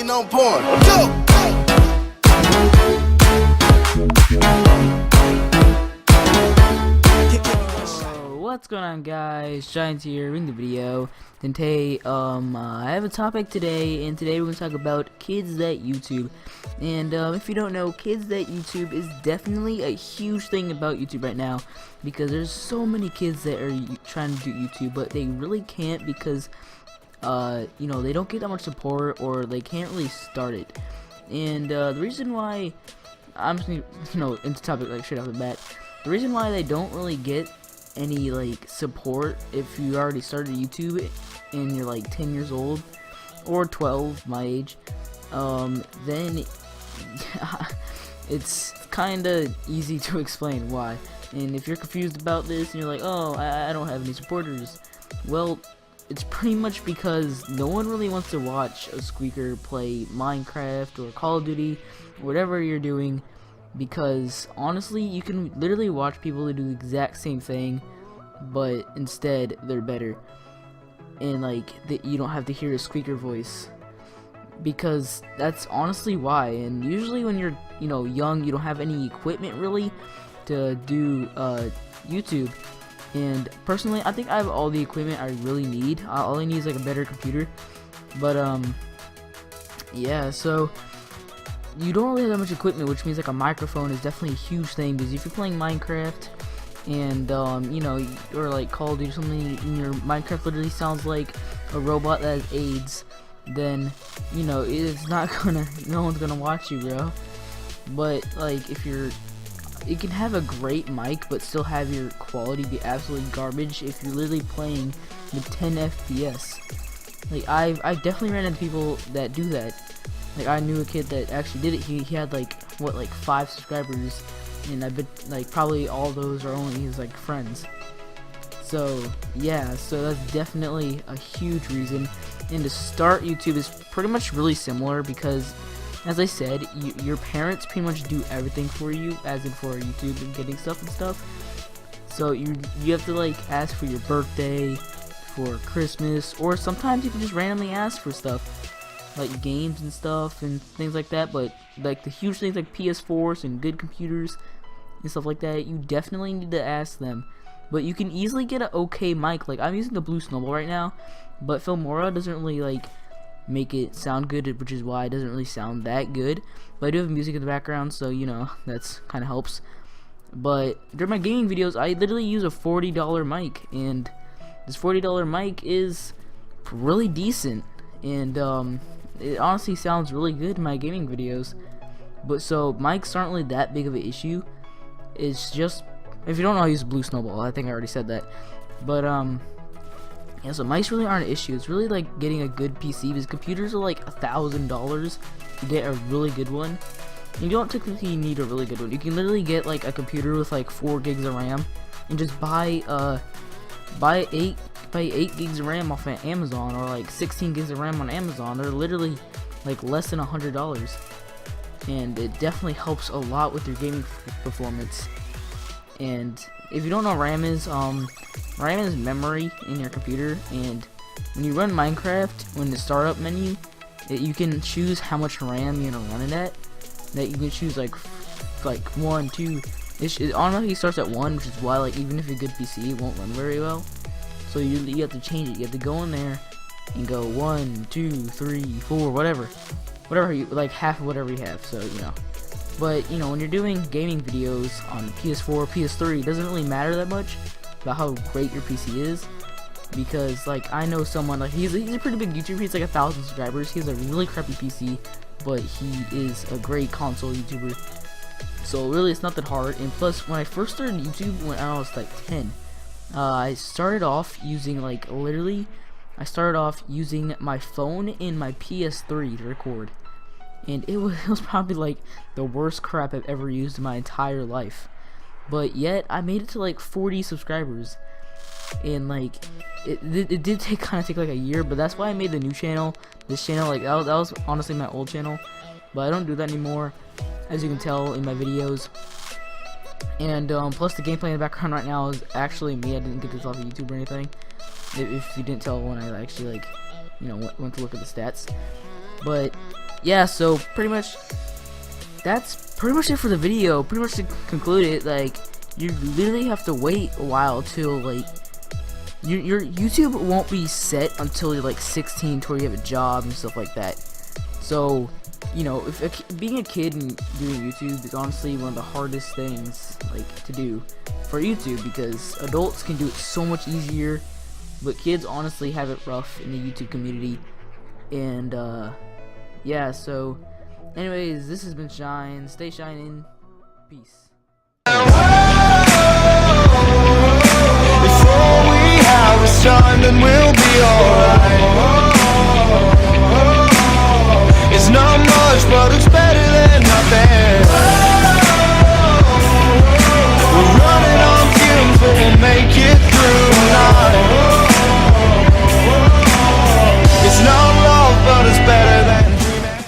hating on porn. Go! What's going on, guys? Giants here in the video. And today, I have a topic today, and today we're going to talk about kids that YouTube. And if you don't know, kids that YouTube is definitely a huge thing about YouTube right now, because there's so many kids that are trying to do YouTube, but they really can't because you know, they don't get that much support, or they can't really start it. And the reason why I'm just, you know, into topic like straight off the bat, the reason why they don't really get any like support if you already started YouTube and you're like 10 years old or 12, my age, then yeah, it's kinda easy to explain why. And if you're confused about this and you're like, oh, I don't have any supporters, well, it's pretty much because no one really wants to watch a squeaker play Minecraft or Call of Duty, whatever you're doing, because honestly, you can literally watch people who do the exact same thing, but instead they're better, and like you don't have to hear a squeaker voice, because that's honestly why. And usually when you're, you know, young, you don't have any equipment really to do YouTube. And personally, I think I have all the equipment I really need. All I need is like a better computer. But yeah, so you don't really have that much equipment, which means like a microphone is definitely a huge thing, because if you're playing Minecraft and you know, or like Call of Duty or something, and your Minecraft literally sounds like a robot that has AIDS, then you know it's not gonna, no one's gonna watch you, bro. But like if you're, you can have a great mic but still have your quality be absolutely garbage if you're literally playing with 10 FPS. Like I've definitely ran into people that do that. Like I knew a kid that actually did it. He had like, what, like 5 subscribers, and I bet like probably all those are only his like friends. So yeah, so that's definitely a huge reason. And to start YouTube is pretty much really similar, because as I said, your parents pretty much do everything for you, as in for YouTube and getting stuff and stuff. So you have to like ask for your birthday, for Christmas, or sometimes you can just randomly ask for stuff like games and stuff and things like that. But like the huge things like PS4s and good computers and stuff like that, you definitely need to ask them. But you can easily get an okay mic. Like I'm using the Blue Snowball right now, but Filmora doesn't really like make it sound good, which is why it doesn't really sound that good. But I do have music in the background, so you know, that's kind of helps. But during my gaming videos, I literally use a $40 mic, and this $40 mic is really decent, and it honestly sounds really good in my gaming videos. But so mics aren't really that big of an issue. It's just, if you don't know, I use Blue Snowball. I think I already said that. But yeah, so mics really aren't an issue. It's really like getting a good PC, because computers are like $1,000 to get a really good one. You don't technically need a really good one. You can literally get like a computer with like 4 gigs of RAM and just buy 8 gigs of RAM off of Amazon, or like 16 gigs of RAM on Amazon. They're literally like less than $100, and it definitely helps a lot with your gaming performance. And if you don't know what RAM is memory in your computer, and when you run Minecraft, when the startup menu, you can choose how much RAM you're gonna run it at. That you can choose like 1, 2. It automatically starts at 1, which is why like even if you're a good PC, it won't run very well. So you have to change it. You have to go in there and go 1, 2, 3, 4, whatever you like, half of whatever you have. So you know. But you know, when you're doing gaming videos on PS4, PS3, it doesn't really matter that much about how great your PC is, because like I know someone, like he's a pretty big YouTuber. He's like 1,000 subscribers. He has a really crappy PC, but he is a great console YouTuber. So really, it's not that hard. And plus, when I first started YouTube, when I was like 10, I started off using like I started off using my phone and my PS3 to record. And it was probably like the worst crap I've ever used in my entire life. But yet I made it to like 40 subscribers, and like it did kind of take like a year. But that's why I made the new channel. This channel, like that was honestly my old channel, but I don't do that anymore, as you can tell in my videos. And plus the gameplay in the background right now is actually me. I didn't get this off of YouTube or anything, if you didn't tell when I actually like, you know, went to look at the stats. But yeah, so pretty much that's pretty much it for the video. Pretty much to conclude it, like, you literally have to wait a while till like your YouTube won't be set until you're like 16, to where you have a job and stuff like that. So, you know, if being a kid and doing YouTube is honestly one of the hardest things like to do for YouTube, because adults can do it so much easier, but kids honestly have it rough in the YouTube community. And yeah, so anyways, this has been Shine. Stay shining. Peace. Before we have a son, then we'll be alright.